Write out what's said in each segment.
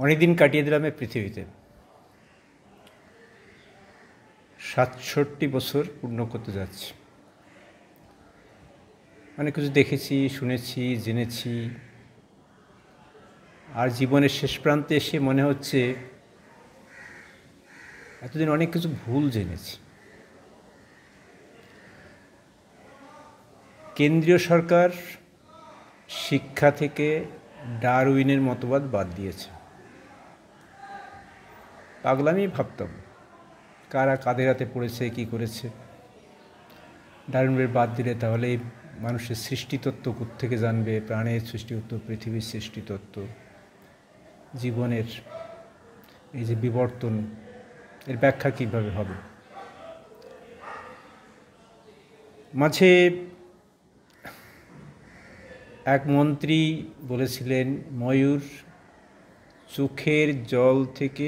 অনেকদিন কাটিয়ে দিলাম এই পৃথিবীতে। ৬৭ বছর পূর্ণ করতে যাচ্ছি। অনেক কিছু দেখেছি, শুনেছি, জেনেছি। আর জীবনের শেষ প্রান্তে এসে মনে হচ্ছে এতদিন অনেক কিছু ভুল জেনেছি। কেন্দ্রীয় সরকার শিক্ষা থেকে ডারউইনের মতবাদ বাদ দিয়েছে। পাগলামি ভাবতাম, কারা কাদের হাতে পড়েছে, কী করেছে। ডারউইনের বাদ দিলে তাহলে মানুষের সৃষ্টিতত্ত্ব কোত্থেকে জানবে, প্রাণের সৃষ্টিতত্ত্ব, পৃথিবীর সৃষ্টিতত্ত্ব, জীবনের এই যে বিবর্তন, এর ব্যাখ্যা কীভাবে হবে। মাঝে এক মন্ত্রী বলেছিলেন ময়ূর চোখের জল থেকে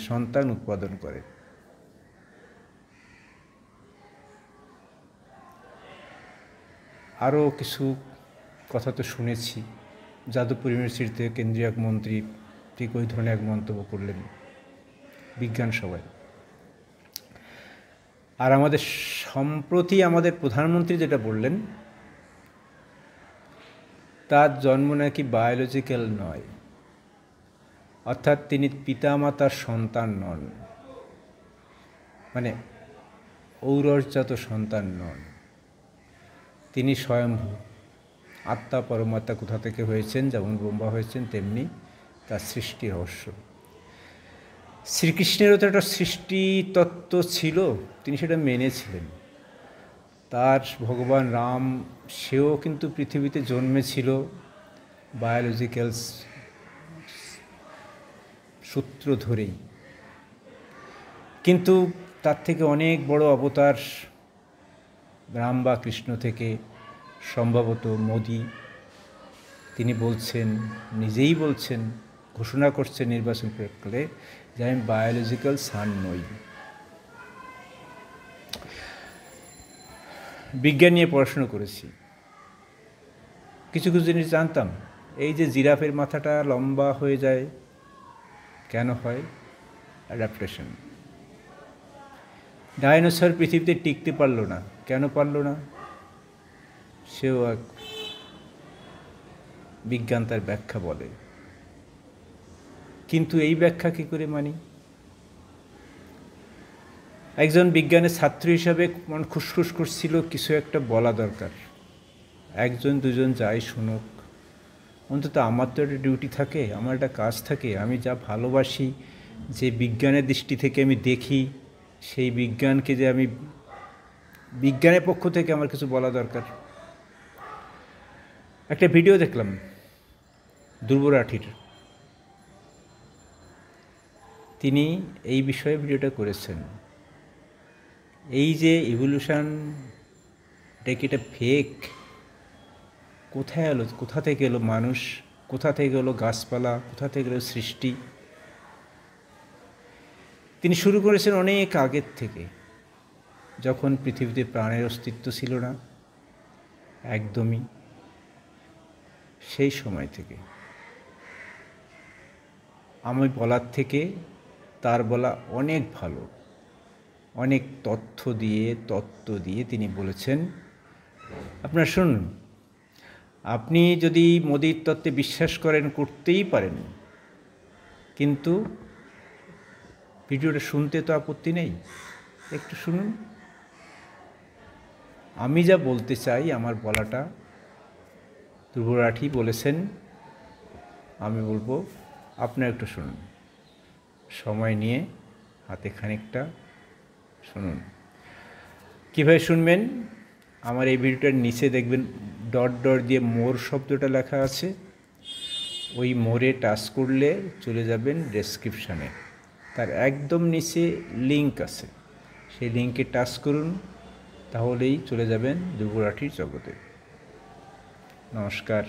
সন্তান উৎপাদন করে। আরও কিছু কথা তো শুনেছি। যাদবপুর ইউনিভার্সিটিতে কেন্দ্রীয় এক মন্ত্রী ঠিক ওই ধরনের এক মন্তব্য করলেন বিজ্ঞান সভায়। আর সম্প্রতি আমাদের প্রধানমন্ত্রী যেটা বললেন, তার জন্ম নাকি বায়োলজিক্যাল নয়, অর্থাৎ তিনি পিতামাতার সন্তান নন, মানে ঔরসজাত সন্তান নন। তিনি স্বয়ম্ভূ আত্মা, পরমাত্মা কোথা থেকে হয়েছেন, যেমন ব্রহ্মা হয়েছেন তেমনি তার সৃষ্টি রহস্য। শ্রীকৃষ্ণেরও তো একটা সৃষ্টিতত্ত্ব ছিল, তিনি সেটা মেনেছিলেন। তার ভগবান রাম, সেও কিন্তু পৃথিবীতে জন্মেছিল বায়োলজিক্যাল সূত্র ধরেই। কিন্তু তার থেকে অনেক বড় অবতার রাম বা কৃষ্ণ থেকে সম্ভবত মোদি, তিনি বলছেন, নিজেই বলছেন, ঘোষণা করছেন নির্বাচন প্রক্রিয়ায় যে আমি বায়োলজিক্যাল সান নই। বিজ্ঞান নিয়ে পড়াশুনো করেছি, কিছু কিছু জিনিস জানতাম। এই যে জিরাফের মাথাটা লম্বা হয়ে যায়, কেন হয়? অ্যাডাপ্টেশন। ডাইনোসর পৃথিবীতে টিকতে পারল না, কেন পারল না? সেও এক বিজ্ঞান তার ব্যাখ্যা বলে। কিন্তু এই ব্যাখ্যা কী করে মানি? একজন বিজ্ঞানের ছাত্র হিসাবে মন খুসখুস করছিল, কিছু একটা বলা দরকার। একজন দুজন যাই শুনুক, অন্তত আমার তো একটা ডিউটি থাকে, আমার একটা কাজ থাকে। আমি যা ভালোবাসি, যে বিজ্ঞানের দৃষ্টি থেকে আমি দেখি, সেই বিজ্ঞানকে যে আমি বিজ্ঞানের পক্ষ থেকে আমার কিছু বলা দরকার। একটা ভিডিও দেখলাম ধ্রুব রাঠির, তিনি এই বিষয়ে ভিডিওটা করেছেন। এই যে ইভলিউশন, এটা কি এটা ফেক? কোথায় এলো, কোথা থেকে এলো মানুষ, কোথা থেকে এলো গাছপালা, কোথা থেকে এলো সৃষ্টি? তিনি শুরু করেছেন অনেক আগের থেকে, যখন পৃথিবীতে প্রাণের অস্তিত্ব ছিল না একদমই, সেই সময় থেকে। আমি বলার থেকে তার বলা অনেক ভালো। অনেক তত্ত্ব দিয়ে তিনি বলেছেন। আপনারা শুনুন, আপনি যদি মোদির তত্ত্বে বিশ্বাস করেন, করতেই পারেন, কিন্তু ভিডিওটা শুনতে তো আপত্তি নেই, একটু শুনুন। আমি যা বলতে চাই, আমার বলাটা ধ্রুব রাঠি বলেছেন, আমি বলবো, আপনারা একটু শুনুন, সময় নিয়ে হাতে খানিকটা শুনুন। কীভাবে শুনবেন? আমার এই ভিডিওটার নিচে দেখবেন ডট ডট দিয়ে মোর শব্দটা লেখা আছে। ওই মোরে টাচ করলে চলে যাবেন ডেসক্রিপশানে, তার একদম নিচে লিঙ্ক আছে, সেই লিঙ্কে টাচ করুন, তাহলেই চলে যাবেন ধ্রুব রাঠির জগতে। নমস্কার।